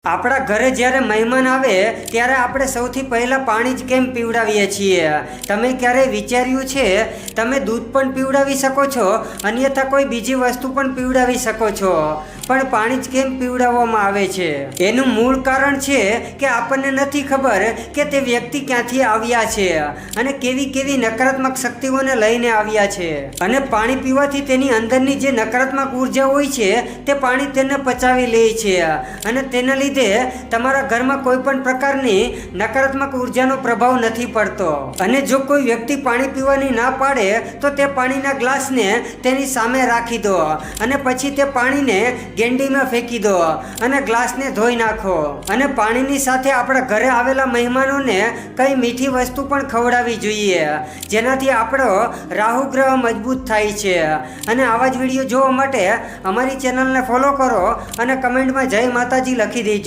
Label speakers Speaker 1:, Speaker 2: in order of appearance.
Speaker 1: આપણા ઘરે જ્યારે મહેમાન આવે ત્યારે આપણે સૌથી પહેલાં પાણી જ કેમ પીવડાવીએ છીએ? તમે ક્યારેય વિચાર્યું છે? તમે દૂધ પણ પીવડાવી શકો છો, અન્યથા કોઈ બીજી વસ્તુ પણ પીવડાવી શકો છો, પણ પાણી જ કેમ પીવડાવવામાં આવે છે? એનું મૂળ કારણ છે કે આપણને નથી ખબર કે તે વ્યક્તિ ક્યાંથી આવ્યા છે અને કેવી કેવી નકારાત્મક શક્તિઓને લઈને આવ્યા છે. અને પાણી પીવાથી તેની અંદરની જે નકારાત્મક ઉર્જા હોય છે તે પાણી તેને પચાવી લે છે અને તેના લીધે તમારા ઘરમાં કોઈ પણ પ્રકારની નકારાત્મક ઉર્જાનો પ્રભાવ નથી પડતો. અને જો કોઈ વ્યક્તિ પાણી પીવાની ના પાડે તો તે પાણીના ગ્લાસને તેની સામે રાખી દો અને પછી તે પાણીને ગેંડીમાં ફેંકી દો અને ગ્લાસને ધોઈ નાખો. અને પાણીની સાથે આપણા ઘરે આવેલા મહેમાનોને કઈ મીઠી વસ્તુ પણ ખવડાવવી જોઈએ, જેનાથી આપણો રાહુ ગ્રહ મજબૂત થાય છે. અને આવા જ વિડીયો જોવા માટે અમારી ચેનલને ફોલો કરો અને કમેન્ટમાં જય માતાજી લખી દેજો.